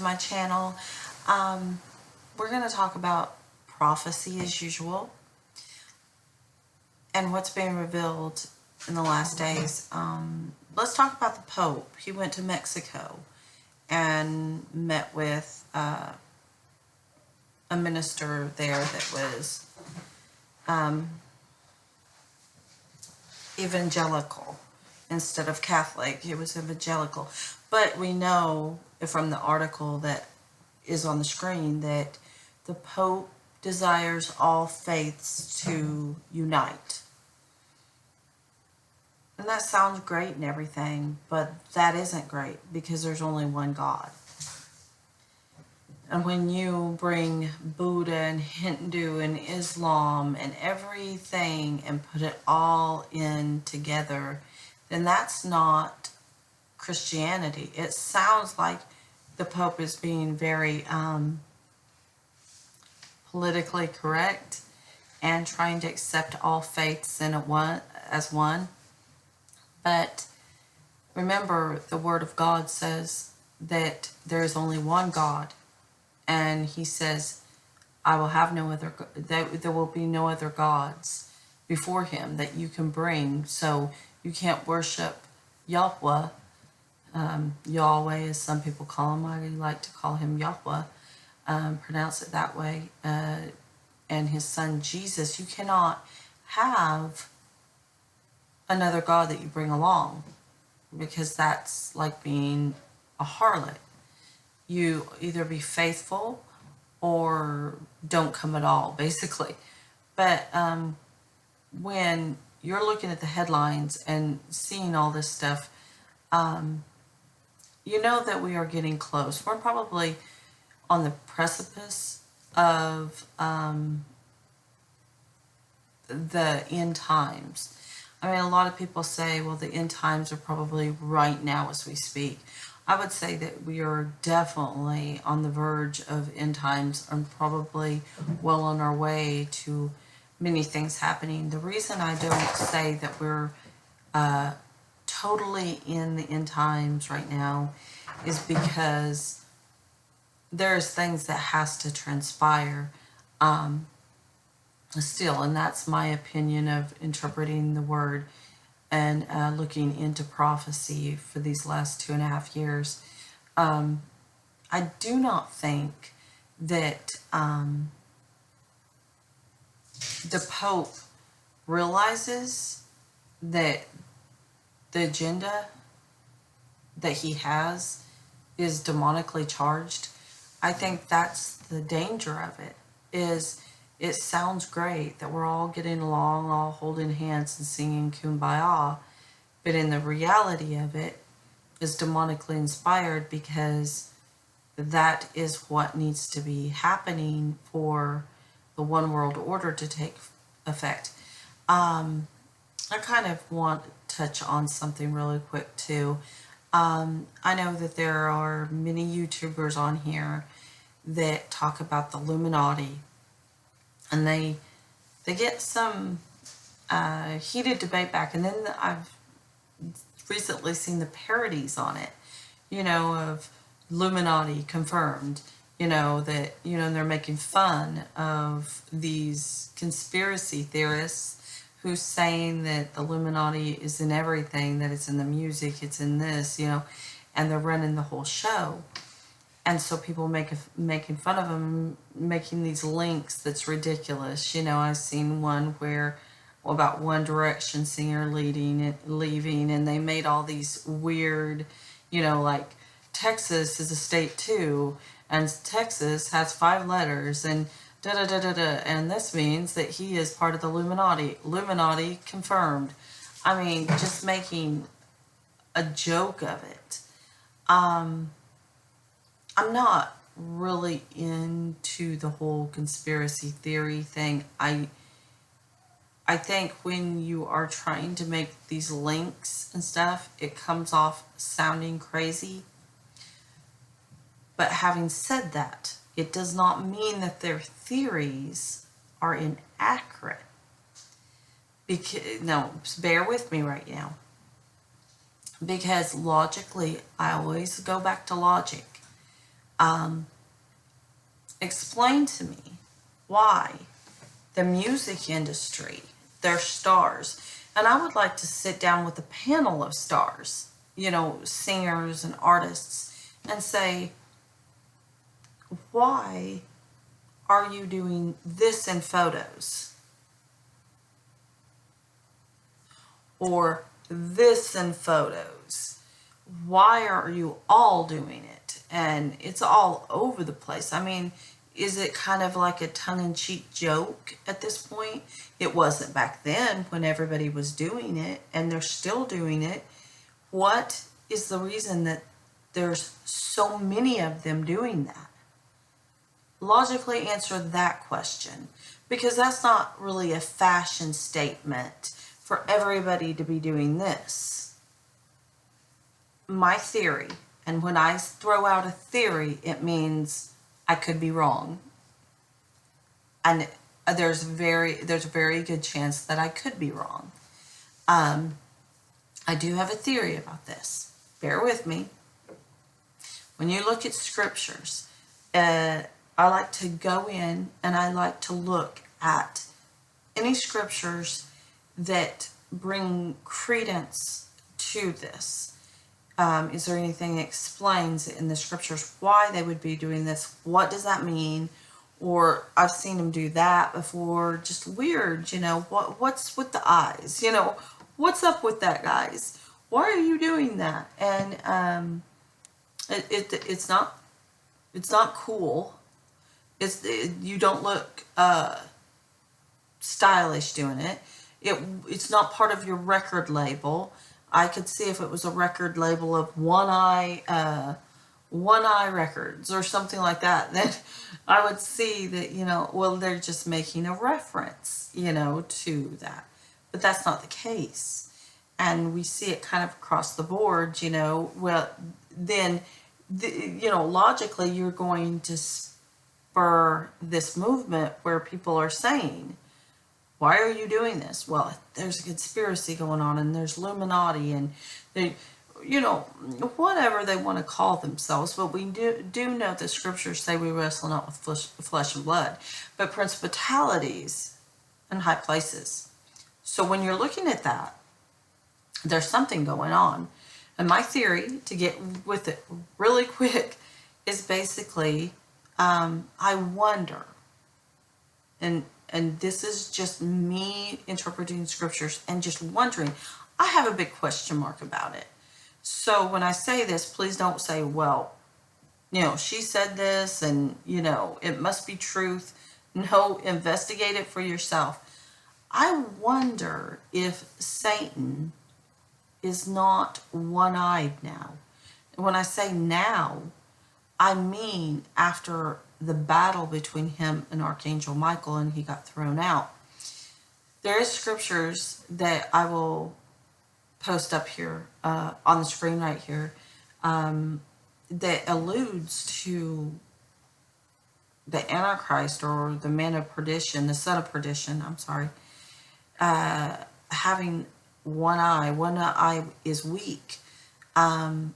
to my channel. We're going to talk about prophecy as usual and what's being revealed in the last days. Let's talk about the Pope. He went to Mexico and met with a minister there that was evangelical instead of Catholic. He was evangelical. But we know from the article that is on the screen that the Pope desires all faiths to unite. And that sounds great and everything, but that isn't great because there's only one God. And when you bring Buddha and Hindu and Islam and everything and put it all in together, then that's not Christianity. It sounds like the Pope is being very politically correct and trying to accept all faiths in as one. But remember, the Word of God says that there is only one God. And he says, I will have no other, there will be no other gods before him that you can bring. So you can't worship Yahweh, Yahweh as some people call him. I like to call him Yahweh, pronounce it that way, and his son Jesus. You cannot have another God that you bring along, because that's like being a harlot. You either be faithful or don't come at all, basically. But when you're looking at the headlines and seeing all this stuff, you know that we are getting close. We're probably on the precipice of the end times. I mean, a lot of people say, well, the end times are probably right now as we speak. I would say that we are definitely on the verge of end times and probably well on our way to many things happening. The reason I don't say that we're totally in the end times right now is because there's things that has to transpire still, and that's my opinion of interpreting the word and looking into prophecy for these last 2.5 years. I do not think that the Pope realizes that the agenda that he has is demonically charged. I think that's the danger of it, is it sounds great that we're all getting along, all holding hands and singing Kumbaya, but in the reality of it is demonically inspired, because that is what needs to be happening for the one world order to take effect. I kind of want to touch on something really quick too. I know that there are many YouTubers on here that talk about the Illuminati, and they get some heated debate back, and then I've recently seen the parodies on it, you know, of Illuminati confirmed, you know, that, you know, they're making fun of these conspiracy theorists who's saying that the Illuminati is in everything, that it's in the music, it's in this, you know, and they're running the whole show. And so people making fun of them, making these links that's ridiculous. You know, I've seen one where about One Direction singer leaving, and they made all these weird, you know, like Texas is a state too, and Texas has 5 letters, and da-da-da-da-da, and this means that he is part of the Illuminati. Illuminati confirmed. I mean, just making a joke of it. I'm not really into the whole conspiracy theory thing. I think when you are trying to make these links and stuff, it comes off sounding crazy. But having said that, it does not mean that their theories are inaccurate. No, bear with me right now. Because logically, I always go back to logic. Explain to me why the music industry, their stars, and I would like to sit down with a panel of stars, singers and artists, and say, why are you doing this in photos? Or this in photos? Why are you all doing it? And it's all over the place. I mean, is it kind of like a tongue-in-cheek joke at this point? It wasn't back then when everybody was doing it, and they're still doing it. What is the reason that there's so many of them doing that? Logically answer that question, because that's not really a fashion statement for everybody to be doing this. My theory, and when I throw out a theory, it means I could be wrong. And there's a very good chance that I could be wrong. I do have a theory about this. Bear with me. When you look at scriptures, I like to go in and I like to look at any scriptures that bring credence to this. Is there anything that explains in the scriptures why they would be doing this? What does that mean? Or I've seen them do that before, just weird, what's with the eyes? What's up with that, guys? Why are you doing that? And it's not cool. You don't look stylish doing it. It's not part of your record label. I could see if it was a record label of One Eye Records or something like that, then I would see that, well, they're just making a reference, to that. But that's not the case. And we see it kind of across the board, well, then, logically you're going to spur this movement where people are saying, why are you doing this? Well, there's a conspiracy going on, and there's Illuminati, and they, whatever they want to call themselves. But we do know the scriptures say we wrestle not with flesh and blood, but principalities and high places. So when you're looking at that, there's something going on. And my theory, to get with it really quick, is basically, I wonder, and this is just me interpreting scriptures and just wondering, I have a big question mark about it. So when I say this, please don't say, well, she said this and, it must be truth. No, investigate it for yourself. I wonder if Satan is not one-eyed now. And when I say now, I mean after the battle between him and Archangel Michael, and he got thrown out. There is scriptures that I will post up here on the screen right here that alludes to the Antichrist, or the man of perdition, the son of perdition, having one eye. One eye is weak. Then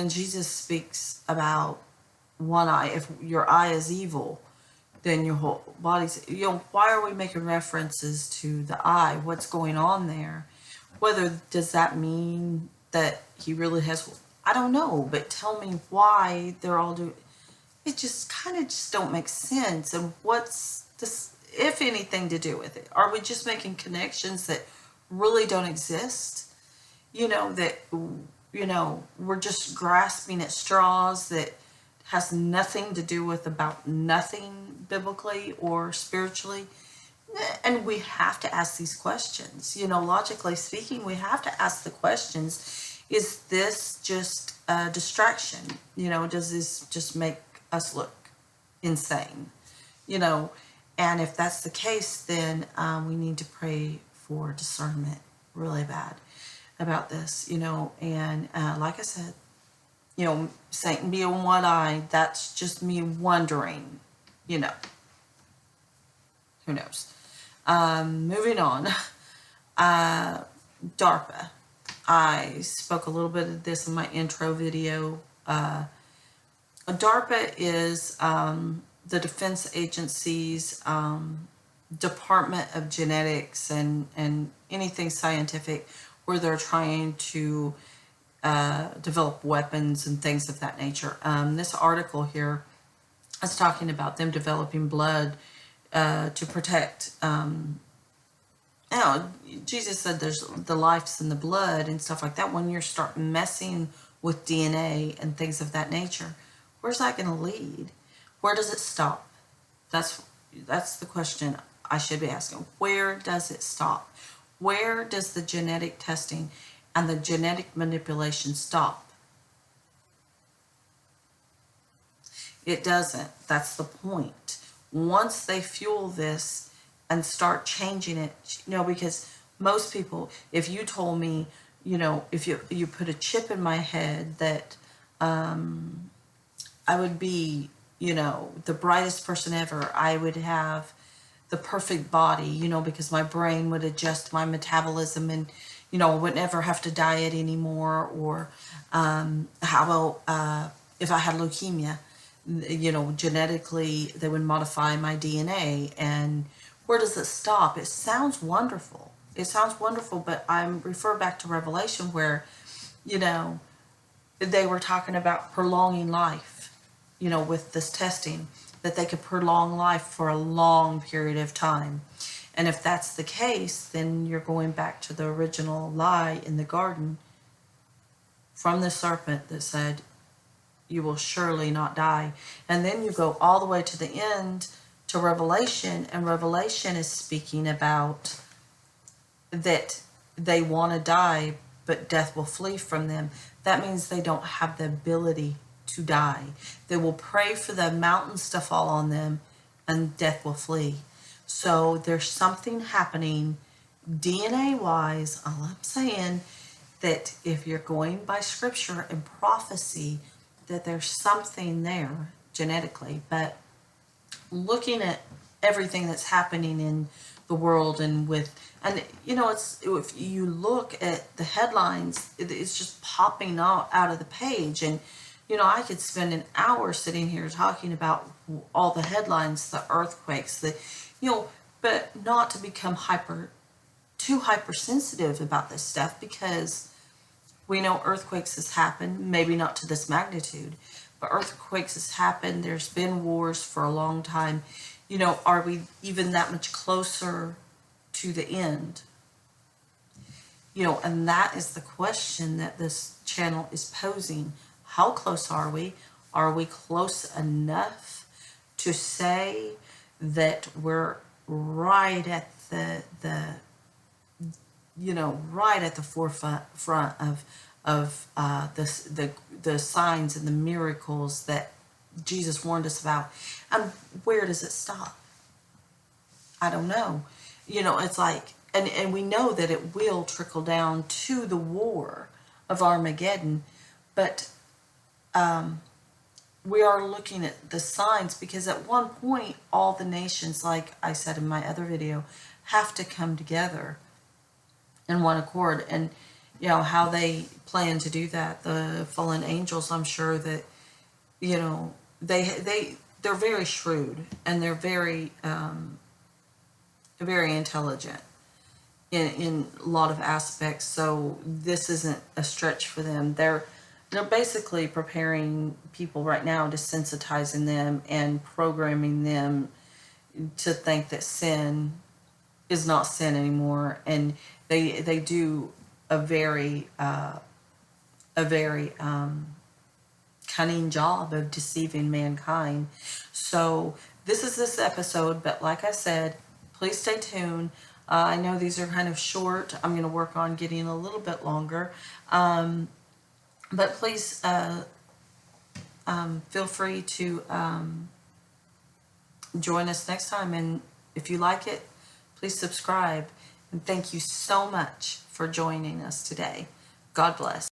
Jesus speaks about one eye. If your eye is evil, then your whole body's, why are we making references to the eye? What's going on there? Does that mean that he really has, I don't know, but tell me why they're all doing, it just kind of just don't make sense. And what's this, if anything, to do with it? Are we just making connections that really don't exist? That, we're just grasping at straws that has nothing to do with about nothing biblically or spiritually. And we have to ask these questions. Logically speaking, we have to ask the questions. Is this just a distraction? Does this just make us look insane? And if that's the case, then we need to pray for discernment really bad about this, and like I said, Satan being one eye, that's just me wondering, who knows. Moving on, Darpa. I spoke a little bit of this in my intro video. DARPA is the defense agency's Department of Genetics and anything scientific where they're trying to develop weapons and things of that nature. This article here is talking about them developing blood to protect. Jesus said there's the life's in the blood and stuff like that. When you start messing with DNA and things of that nature, where's that going to lead? Where does it stop? That's the question I should be asking. Where does it stop? Where does the genetic testing and the genetic manipulation stop? It doesn't. That's the point. Once they fuel this and start changing it, because most people, if you told me, if you put a chip in my head that I would be, the brightest person ever, I would have the perfect body, because my brain would adjust my metabolism and, I wouldn't ever have to diet anymore. Or how about if I had leukemia, genetically they would modify my DNA. And where does it stop? It sounds wonderful. But I'm refer back to Revelation where, they were talking about prolonging life, with this testing, that they could prolong life for a long period of time. And if that's the case, then you're going back to the original lie in the garden from the serpent that said, you will surely not die. And then you go all the way to the end to Revelation, and Revelation is speaking about that they want to die, but death will flee from them. That means they don't have the ability to die. They will pray for the mountains to fall on them, and death will flee. So there's something happening DNA-wise. All I'm saying that if you're going by scripture and prophecy, that there's something there genetically. But looking at everything that's happening in the world it's, if you look at the headlines, it's just popping out of the page. And, I could spend an hour sitting here talking about all the headlines, the earthquakes, but not to become too hypersensitive about this stuff, because we know earthquakes has happened, maybe not to this magnitude, but earthquakes has happened. There's been wars for a long time. Are we even that much closer to the end? And that is the question that this channel is posing. How close are we? Are we close enough to say that we're right at the forefront of the signs and the miracles that Jesus warned us about? And where does it stop? I don't know. It's like, and we know that it will trickle down to the war of Armageddon, but we are looking at the signs, because at one point all the nations, like I said in my other video, have to come together in one accord. And how they plan to do that, the fallen angels, I'm sure that they're very shrewd, and they're very intelligent in a lot of aspects. So this isn't a stretch for them. They're basically preparing people right now, desensitizing them and programming them to think that sin is not sin anymore. And they do a very cunning job of deceiving mankind. So this is this episode, but like I said, please stay tuned. I know these are kind of short. I'm going to work on getting a little bit longer. But please feel free to join us next time. And if you like it, please subscribe. And thank you so much for joining us today. God bless.